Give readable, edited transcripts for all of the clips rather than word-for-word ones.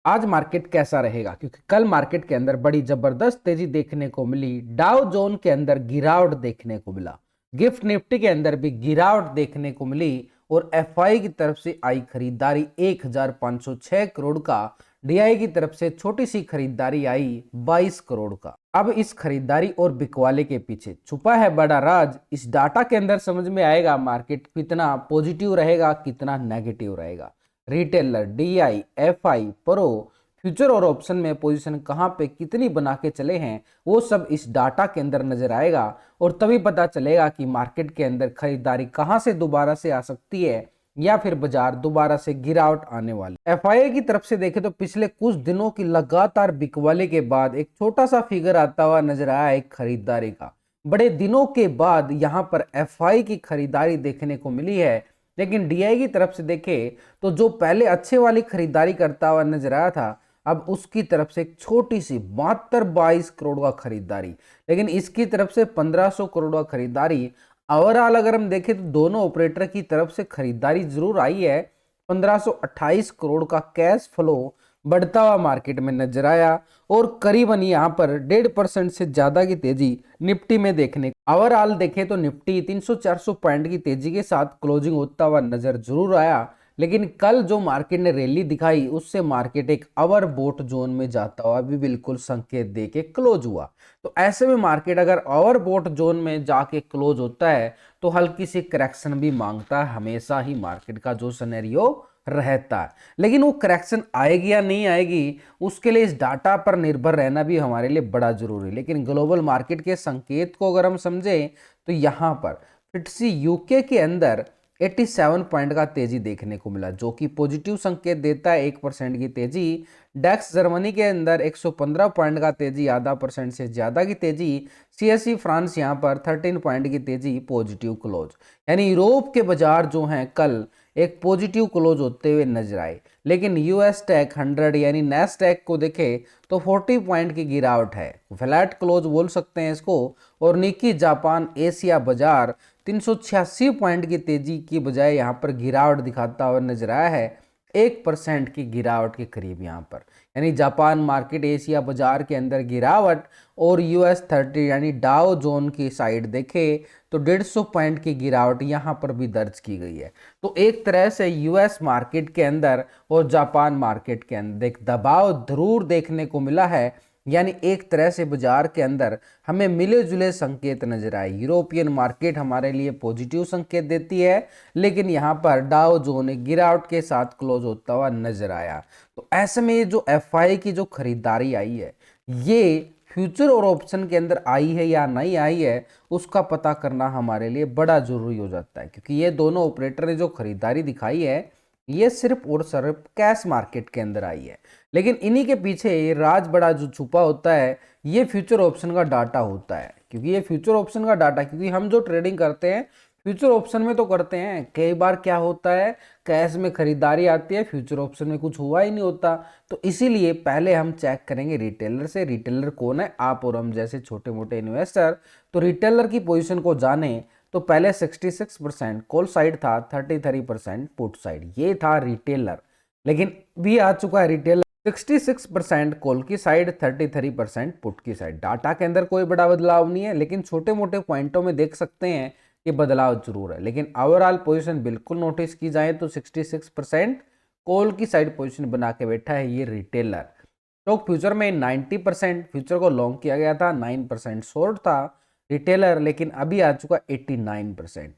आज मार्केट कैसा रहेगा, क्योंकि कल मार्केट के अंदर बड़ी जबरदस्त तेजी देखने को मिली। डाउ जोन के अंदर गिरावट देखने को मिला, गिफ्ट निफ्टी के अंदर भी गिरावट देखने को मिली और एफआई की तरफ से आई खरीदारी 1506 करोड़ का, डीआई की तरफ से छोटी सी खरीदारी आई 22 करोड़ का। अब इस खरीदारी और बिकवाले के पीछे छुपा है बड़ा राज। इस डाटा के अंदर समझ में आएगा मार्केट कितना पॉजिटिव रहेगा, कितना नेगेटिव रहेगा। Retailer, DI, FI, pro, future और ऑप्शन में पोजीशन कहां पे कितनी बना के चले हैं, वो सब इस डाटा के अंदर नजर आएगा और तभी पता चलेगा कि मार्केट के अंदर खरीदारी कहां से दोबारा से आ सकती है या फिर बाजार दोबारा से गिरावट आने वाली। एफआईआई की तरफ से देखें तो पिछले कुछ दिनों की लगातार बिकवाले के बाद एक छोटा सा फिगर आता हुआ नजर आया एक खरीदारी का। बड़े दिनों के बाद यहां पर एफआई की खरीदारी देखने को मिली है, लेकिन डीआई की तरफ से देखें तो जो पहले अच्छे वाली खरीदारी करता हुआ नजर आया था, अब उसकी तरफ से एक छोटी सी 22 करोड़ का खरीदारी, लेकिन इसकी तरफ से 1500 करोड़ का खरीदारी। ओवरऑल अगर हम देखें तो दोनों ऑपरेटर की तरफ से खरीदारी जरूर आई है। 1528 करोड़ का कैश फ्लो बढ़ता हुआ मार्केट में नजर आया और करीबन यहां पर 1.5% से ज्यादा की तेजी निफ्टी में देखने। ओवरऑल देखें तो निफ्टी 300-400 पॉइंट की तेजी के साथ क्लोजिंग होता हुआ नजर जरूर आया, लेकिन कल जो मार्केट ने रैली दिखाई उससे मार्केट एक ओवरबॉट जोन में जाता हुआ भी बिल्कुल संकेत दे के क्लोज हुआ। तो ऐसे में मार्केट अगर ओवरबॉट जोन में जाके क्लोज होता है तो हल्की सी करेक्शन भी मांगता है, हमेशा ही मार्केट का जो सिनेरियो रहता है। लेकिन वो करेक्शन आएगी या नहीं आएगी, उसके लिए इस डाटा पर निर्भर रहना भी हमारे लिए बड़ा जरूरी है। लेकिन ग्लोबल मार्केट के संकेत को अगर हम समझें तो यहाँ पर फिट्सी यूके के अंदर 87 पॉइंट का तेजी देखने को मिला, जो कि पॉजिटिव संकेत देता है 1% की तेजी। डेक्स जर्मनी के अंदर 115 पॉइंट का तेजी, आधा परसेंट से ज्यादा की तेजी। सीएसई फ्रांस यहाँ पर 13 पॉइंट की तेजी, पॉजिटिव क्लोज। यानी यूरोप के बाजार जो हैं कल एक पॉजिटिव क्लोज होते हुए नजर आए। लेकिन यूएस टेक 100 यानी नैस्डैक को देखें तो 40 पॉइंट की गिरावट है, फ्लैट क्लोज बोल सकते हैं इसको। और निकी जापान एशिया बाजार 386 पॉइंट की तेजी की बजाय यहाँ पर गिरावट दिखाता हुआ नजर आया है, 1% की गिरावट के करीब यहाँ पर। यानी जापान मार्केट एशिया बाजार के अंदर गिरावट और यूएस 30 यानी डाउ जोन की साइड देखे तो 150 पॉइंट की गिरावट यहाँ पर भी दर्ज की गई है। तो एक तरह से यूएस मार्केट के अंदर और जापान मार्केट के अंदर एक दबाव जरूर देखने को मिला है। यानी एक तरह से बाजार के अंदर हमें मिले जुले संकेत नजर आए। यूरोपियन मार्केट हमारे लिए पॉजिटिव संकेत देती है, लेकिन यहाँ पर डाउ जोन गिरावट के साथ क्लोज होता हुआ नजर आया। तो ऐसे में ये जो एफआई की जो खरीदारी आई है, ये फ्यूचर और ऑप्शन के अंदर आई है या नहीं आई है, उसका पता करना हमारे लिए बड़ा जरूरी हो जाता है। क्योंकि ये दोनों ऑपरेटर ने जो खरीदारी दिखाई है, ये सिर्फ और सिर्फ कैश मार्केट के अंदर आई है, लेकिन इन्हीं के पीछे ये राज बड़ा जो छुपा होता है, ये फ्यूचर ऑप्शन का डाटा होता है। क्योंकि ये फ्यूचर ऑप्शन का डाटा, क्योंकि हम जो ट्रेडिंग करते हैं फ्यूचर ऑप्शन में तो करते हैं, कई बार क्या होता है कैश में खरीदारी आती है, फ्यूचर ऑप्शन में कुछ हुआ ही नहीं होता। तो इसीलिए पहले हम चेक करेंगे रिटेलर से। रिटेलर कौन है, आप और हम जैसे छोटे मोटे इन्वेस्टर। तो रिटेलर की पोजीशन को जाने तो पहले 66% कॉल साइड था, 33% पुट साइड, ये था रिटेलर। लेकिन भी आ चुका है रिटेलर 66% कॉल की साइड, 33% पुट की साइड। डाटा के अंदर कोई बड़ा बदलाव नहीं है, लेकिन छोटे मोटे पॉइंटों में देख सकते हैं कि बदलाव जरूर है। लेकिन ओवरऑल पोजीशन बिल्कुल नोटिस की जाए तो 66% कॉल की साइड पोजीशन बना के बैठा है ये रिटेलर। तो फ्यूचर में 90% फ्यूचर को लॉन्ग किया गया था, 9% शॉर्ट था रिटेलर, लेकिन अभी आ चुका 89%,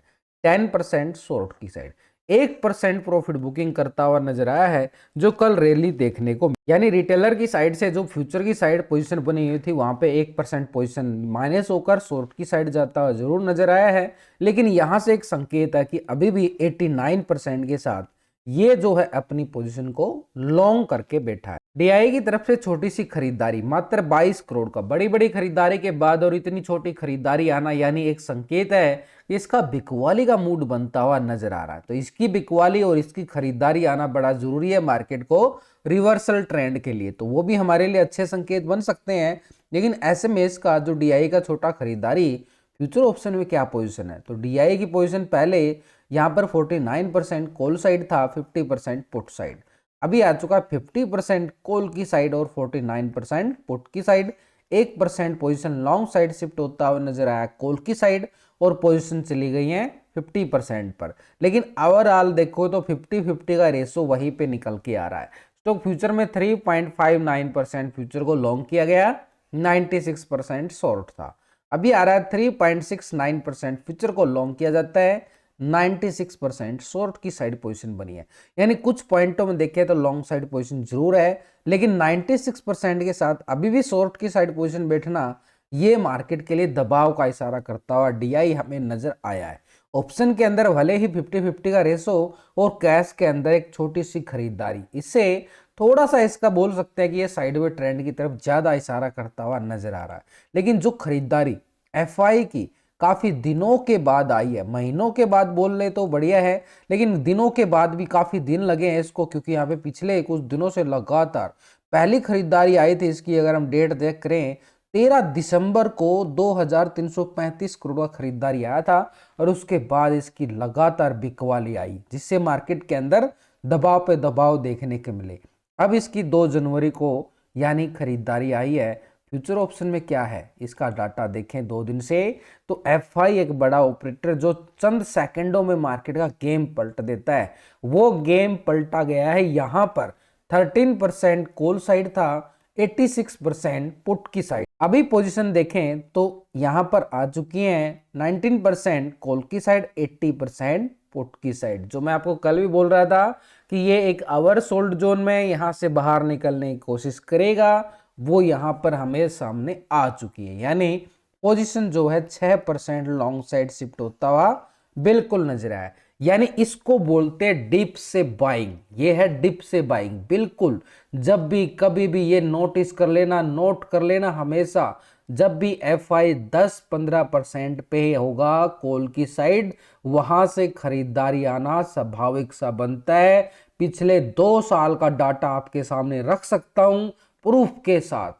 10% शॉर्ट की साइड। 1% प्रॉफिट बुकिंग करता हुआ नजर आया है, जो कल रैली देखने को। यानी रिटेलर की साइड से जो फ्यूचर की साइड पोजीशन बनी हुई थी, वहां पे 1% पोजीशन माइनस होकर शॉर्ट की साइड जाता हुआ जरूर नजर आया है। लेकिन यहां से एक संकेत है कि अभी भी 89% के साथ ये जो है अपनी पोजीशन को लॉन्ग करके बैठा है। डीआई की तरफ से छोटी सी खरीदारी मात्र 22 करोड़ का, बड़ी बड़ी खरीदारी के बाद और इतनी छोटी खरीदारी आना यानी एक संकेत है कि इसका बिकवाली का मूड बनता हुआ नजर आ रहा है। तो इसकी बिकवाली और इसकी खरीदारी आना बड़ा जरूरी है मार्केट को रिवर्सल ट्रेंड के लिए, तो वो भी हमारे लिए अच्छे संकेत बन सकते हैं। लेकिन एसएमएस का जो डीआई का छोटा खरीदारी फ्यूचर ऑप्शन में क्या पोजीशन है, तो डीआई की पोजीशन पहले यहाँ पर 49% कॉल साइड था, 50% पुट साइड। अभी आ चुका है 50% कॉल की साइड और 49% पुट की side. 1% position long side shift होता हुआ नजर आया कॉल की साइड और पोजीशन चली गई है 50% पर। लेकिन ओवरऑल देखो तो 50-50 का रेशो वहीं पे निकल के आ रहा है। स्टॉक फ्यूचर में 3.59% फ्यूचर को लॉन्ग किया गया, 96% शॉर्ट था। अभी आ रहा है 3.69% फ्यूचर को लॉन्ग किया जाता है, 96% शॉर्ट की साइड पोजीशन बनी है। यानी कुछ पॉइंटों में देखें तो लॉन्ग साइड पोजीशन जरूर है, लेकिन 96% के साथ अभी भी शॉर्ट की साइड पोजीशन बैठना ये मार्केट के लिए दबाव का इशारा करता हुआ डीआई हमें नजर आया है। ऑप्शन के अंदर भले ही 50-50 का रेशो और कैश के अंदर एक छोटी सी खरीदारी, इससे थोड़ा सा इसका बोल सकते हैं कि ये साइडवे ट्रेंड की तरफ ज्यादा इशारा करता हुआ नजर आ रहा है। लेकिन जो खरीदारी एफआई की काफी दिनों के बाद आई है, महीनों के बाद बोल ले तो बढ़िया है, लेकिन दिनों के बाद भी काफी दिन लगे हैं इसको, क्योंकि यहाँ पे पिछले कुछ दिनों से लगातार पहली खरीदारी आई थी इसकी। अगर हम डेट देख करें 13 दिसंबर को 2335 करोड़ का खरीदारी आया था और उसके बाद इसकी लगातार बिकवाली आई, जिससे मार्केट के अंदर दबाव पे दबाव देखने को मिले। अब इसकी 2 जनवरी को यानी खरीदारी आई है। फ्यूचर ऑप्शन में क्या है इसका डाटा देखें 2 दिन से, तो एफआई एक बड़ा ऑपरेटर जो चंद सेकंडों में मार्केट का गेम पलट देता है, वो गेम पलटा गया है। यहां पर 13% कॉल साइड था, 86% पुट की साइड। अभी पोजीशन देखें तो यहां पर आ चुकी है 19% कॉल की साइड, 80% पुट की साइड। जो मैं आपको कल भी बोल रहा था कि ये एक ओवर सोल्ड जोन में यहां से बाहर निकलने की कोशिश करेगा, वो यहां पर हमें सामने आ चुकी है। यानी पोजीशन जो है 6% लॉन्ग साइड शिफ्ट होता हुआ बिल्कुल नजर आया। यानी इसको बोलते हैं डिप से बाइंग, ये है डिप से बाइंग बिल्कुल। जब भी कभी भी ये नोटिस कर लेना, नोट कर लेना हमेशा, जब भी एफआई 10-15% पे होगा कॉल की साइड, वहां से खरीदारी आना स्वाभाविक सा बनता है। पिछले 2 साल का डाटा आपके सामने रख सकता हूं प्रूफ के साथ,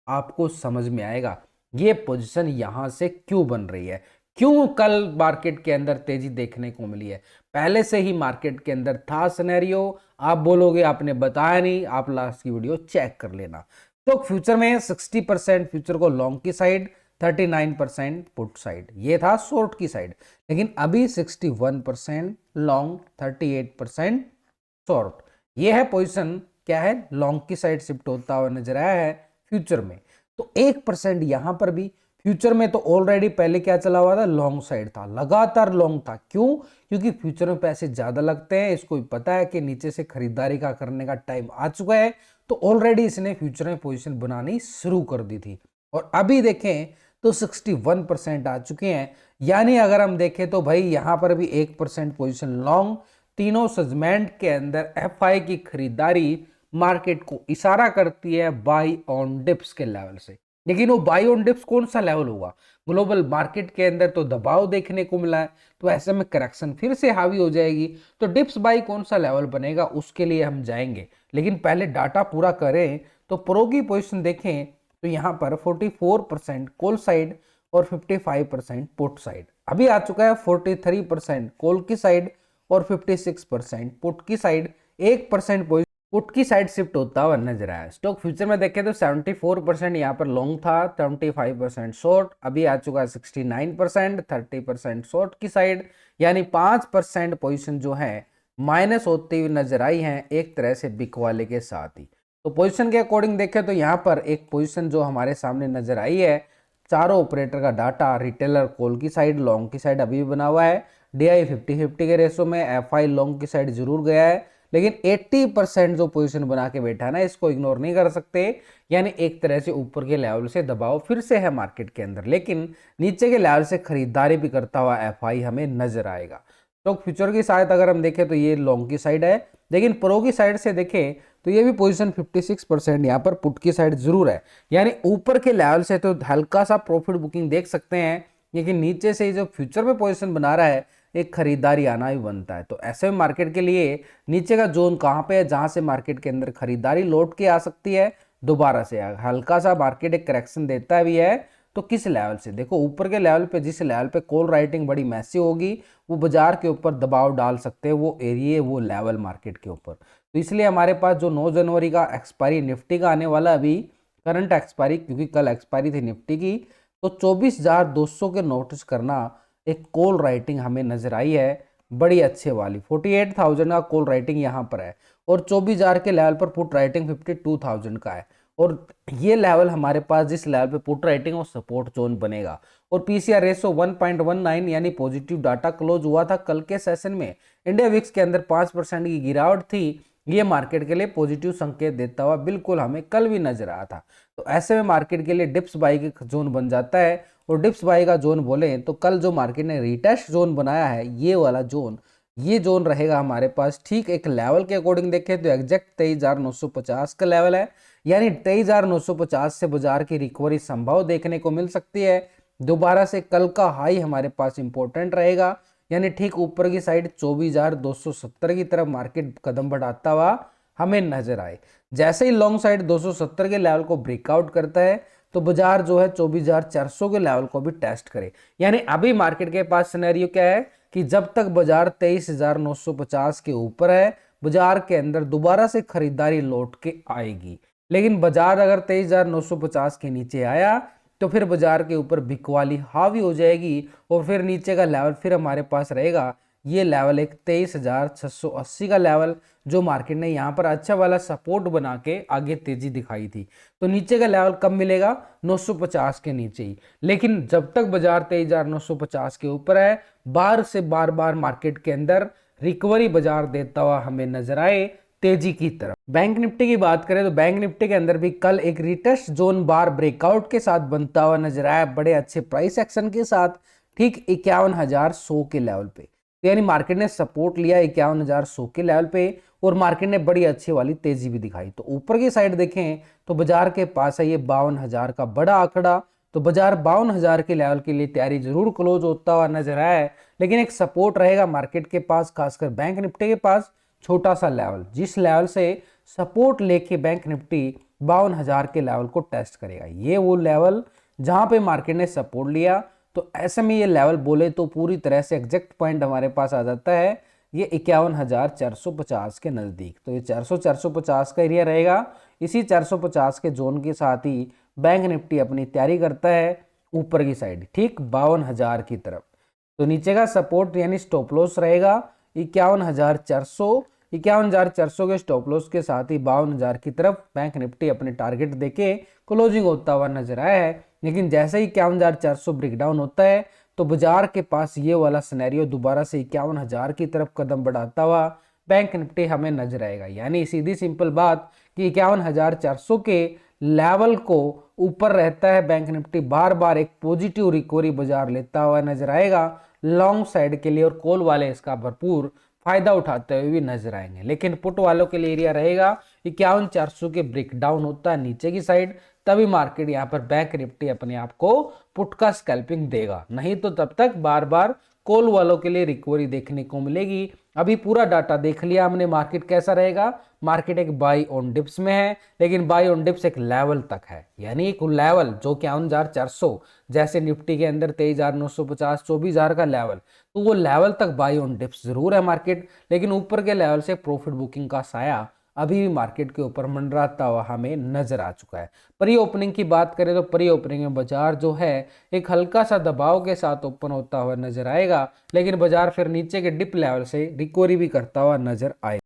आपको समझ में आएगा ये पोजीशन यहां से क्यों बन रही है, क्यों कल मार्केट के अंदर तेजी देखने को मिली है। पहले से ही मार्केट के अंदर था सिनेरियो, आप बोलोगे आपने बताया नहीं, आप लास्ट की वीडियो चेक कर लेना। तो फ्यूचर में 60% फ्यूचर को लॉन्ग की साइड, 39% पुट साइड, ये था शॉर्ट की साइड। लेकिन अभी 61% लॉन्ग, 38% शॉर्ट, ये है पोजीशन क्या है लॉन्ग की साइड शिफ्ट होता हुआ नजर आया है फ्यूचर में। तो 1% यहां पर भी, फ्यूचर में तो ऑलरेडी पहले क्या चला हुआ था, लॉन्ग साइड था, लगातार लॉन्ग था। क्यों? क्योंकि फ्यूचर में पैसे ज्यादा लगते हैं, इसको भी पता है कि नीचे से खरीदारी का करने का टाइम आ चुका है, तो ऑलरेडी इसने फ्यूचर में पोजीशन बनानी शुरू कर दी थी। और अभी देखें तो 61% आ चुके हैं। यानी अगर हम देखें तो भाई यहां पर भी 1% पोजीशन लॉन्ग। तीनों सेगमेंट के अंदर एफआई की खरीदारी मार्केट को इशारा करती है बाई ऑन डिप्स के लेवल से। लेकिन वो बाई ऑन डिप्स कौन सा लेवल होगा? ग्लोबल मार्केट के अंदर तो दबाव देखने को मिला है, तो ऐसे में करेक्शन फिर से हावी हो जाएगी। तो डिप्स बाई कौन सा लेवल बनेगा उसके लिए हम जाएंगे, लेकिन पहले डाटा पूरा करें। तो प्रो की पोजीशन देखें तो यहाँ पर 44% कॉल साइड और 55% पुट साइड। अभी आ चुका है 43% कॉल की साइड और 56% पुट की साइड। 1% पुट की साइड शिफ्ट होता हुआ नजर आया। स्टॉक फ्यूचर में देखें तो 74% यहाँ पर लॉन्ग था, 75% शॉर्ट। अभी आ चुका है 69%, 30% शॉर्ट की साइड। यानी 5% पोजीशन जो है माइनस होती हुई नजर आई है, एक तरह से बिकवाले के साथ ही। तो पोजीशन के अकॉर्डिंग देखें तो यहाँ पर एक पोजीशन जो हमारे सामने नजर आई है, चारों ऑपरेटर का डाटा, रिटेलर कॉल की साइड, लॉन्ग की साइड अभी भी बना हुआ है। डीआई 50-50 के रेशो में एफआई लॉन्ग की साइड जरूर गया है, लेकिन 80% जो पोजीशन बना के बैठा है ना, इसको इग्नोर नहीं कर सकते। यानी एक तरह से ऊपर के लेवल से दबाव फिर से है मार्केट के अंदर, लेकिन नीचे के लेवल से खरीदारी भी करता हुआ एफआई हमें नजर आएगा। तो फ्यूचर की साइड अगर हम देखें तो ये लॉन्ग की साइड है, लेकिन प्रो की साइड से देखें तो ये भी पोजीशन 56% यहाँ पर पुट की साइड जरूर है। यानी ऊपर के लेवल से तो हल्का सा प्रॉफिट बुकिंग देख सकते हैं, लेकिन नीचे से जो फ्यूचर में पोजीशन बना रहा है एक खरीदारी आना भी बनता है। तो ऐसे में मार्केट के लिए नीचे का जोन कहाँ पे है जहां से मार्केट के अंदर खरीदारी लौट के आ सकती है दोबारा से? हल्का सा मार्केट एक करेक्शन देता भी है तो किस लेवल से? देखो ऊपर के लेवल पे, जिस लेवल पे कॉल राइटिंग बड़ी मैसी होगी, वो बाजार के ऊपर दबाव डाल सकते हैं, वो एरिया वो लेवल मार्केट के ऊपर। तो इसलिए हमारे पास जो 9 जनवरी का एक्सपायरी निफ्टी का आने वाला, अभी करंट एक्सपायरी, क्योंकि कल एक्सपायरी थी निफ्टी की, तो 24,200 के नोटिस करना एक कॉल राइटिंग हमें नजर आई है बड़ी अच्छे वाली। 48,000 का कॉल राइटिंग यहाँ पर है और 24,000 के लेवल पर पुट राइटिंग 52,000 का है। और ये लेवल हमारे पास जिस लेवल पे पुट राइटिंग और सपोर्ट जोन बनेगा। और पीसीआर रेशो 1.19 यानी पॉजिटिव डाटा क्लोज हुआ था कल के सेशन में। इंडिया विक्स के अंदर 5% की गिरावट थी, ये मार्केट के लिए पॉजिटिव संकेत देता हुआ बिल्कुल हमें कल भी नजर आया था। तो ऐसे में मार्केट के लिए डिप्स बाई का जोन बन जाता है। और डिप्स बाई का जोन बोले तो कल जो मार्केट ने रिटेस्ट जोन बनाया है, ये वाला जोन, ये जोन रहेगा हमारे पास ठीक एक लेवल के अकॉर्डिंग देखें तो एग्जैक्ट 23,950 का लेवल है। यानी 23,950 से बाजार की रिकवरी संभव देखने को मिल सकती है। दोबारा से कल का हाई हमारे पास इंपॉर्टेंट रहेगा, यानी ठीक ऊपर की साइड 24,270 की तरफ मार्केट कदम बढ़ाता हुआ हमें नजर आए। जैसे ही लॉन्ग साइड 270 के लेवल को ब्रेकआउट करता है तो बाजार जो है 24,400 के लेवल को भी टेस्ट करे। यानी अभी मार्केट के पास सिनेरियो क्या है कि जब तक बाजार 23,950 के ऊपर है, बाजार के अंदर दोबारा से खरीदारी लौट के आएगी। लेकिन बाजार अगर 23,950 के नीचे आया तो फिर बाजार के ऊपर बिकवाली हावी हो जाएगी और फिर नीचे का लेवल फिर हमारे पास रहेगा ये लेवल एक 23,680 का लेवल, जो मार्केट ने यहाँ पर अच्छा वाला सपोर्ट बना के आगे तेजी दिखाई थी। तो नीचे का लेवल कब मिलेगा? 950 के नीचे ही। लेकिन जब तक बाजार 23,950 के ऊपर है, बार से बार बार मार्केट के अंदर रिकवरी बाजार देता हुआ हमें नजर आए तेजी की तरफ। बैंक निफ्टी की बात करें तो बैंक निफ्टी के अंदर भी कल एक रिटेस्ट जोन बार ब्रेकआउट के साथ बनता हुआ नजर आया, बड़े अच्छे प्राइस एक्शन के साथ, ठीक 51,100 के लेवल पे। यानी मार्केट ने सपोर्ट लिया 51,100 के लेवल पे और मार्केट ने बड़ी अच्छी वाली तेजी भी दिखाई। तो ऊपर की साइड देखें तो बाजार के पास है ये 52,000 का बड़ा आंकड़ा। तो बाजार 52,000 के लेवल के लिए तैयारी जरूर क्लोज होता हुआ नजर आया है, लेकिन एक सपोर्ट रहेगा मार्केट के पास, खासकर बैंक निफ्टी के पास छोटा सा लेवल, जिस लेवल से सपोर्ट लेके बैंक निफ्टी 52,000 के लेवल को टेस्ट करेगा। ये वो लेवल जहां पे मार्केट ने सपोर्ट लिया। तो ऐसे में ये लेवल बोले तो पूरी तरह से एग्जैक्ट पॉइंट हमारे पास आ जाता है ये 51,450 के नज़दीक। तो ये 450 का एरिया रहेगा। इसी 450 के जोन के साथ ही बैंक निफ्टी अपनी तैयारी करता है ऊपर की साइड, ठीक 52,000 की तरफ। तो नीचे का सपोर्ट यानी स्टॉप लॉस रहेगा 51,400। 51,400 के स्टॉप लॉस के साथ ही 52,000 की तरफ बैंक निफ्टी अपने टारगेट देके क्लोजिंग होता हुआ नजर आया है। लेकिन जैसे ही 51,400 ब्रेकडाउन होता है तो बाजार के पास ये वाला सिनेरियो दोबारा से 51,000 की तरफ कदम बढ़ाता हुआ बैंक निफ्टी हमें नजर आएगा। यानी सीधी सिंपल बात कि 51,400 के लेवल को ऊपर रहता है बैंक निफ्टी, बार बार एक पॉजिटिव रिकवरी बाजार लेता हुआ नजर आएगा लॉन्ग साइड के लिए, और कॉल वाले इसका भरपूर फायदा उठाते हुए भी नजर आएंगे। लेकिन पुट वालों के लिए एरिया रहेगा 51,400 के ब्रेकडाउन होता है नीचे की साइड, तभी मार्केट यहाँ पर बैंक निफ्टी अपने आप को पुट का स्कैल्पिंग देगा, नहीं तो तब तक बार बार कॉल वालों के लिए रिकवरी देखने को मिलेगी। अभी पूरा डाटा देख लिया हमने, मार्केट कैसा रहेगा। मार्केट एक बाई ऑन डिप्स में है, लेकिन बाई ऑन डिप्स एक लेवल तक है, यानी एक लेवल जो 51,400, जैसे निफ्टी के अंदर 23,950 24,000 का लेवल, तो वो लेवल तक बाई ऑन डिप्स जरूर है मार्केट। लेकिन ऊपर के लेवल से प्रॉफिट बुकिंग का साया अभी भी मार्केट के ऊपर मंडराता हुआ हमें नजर आ चुका है। प्री ओपनिंग की बात करें तो प्री ओपनिंग में बाजार जो है एक हल्का सा दबाव के साथ ओपन होता हुआ नजर आएगा, लेकिन बाजार फिर नीचे के डिप लेवल से रिकवरी भी करता हुआ नजर आएगा।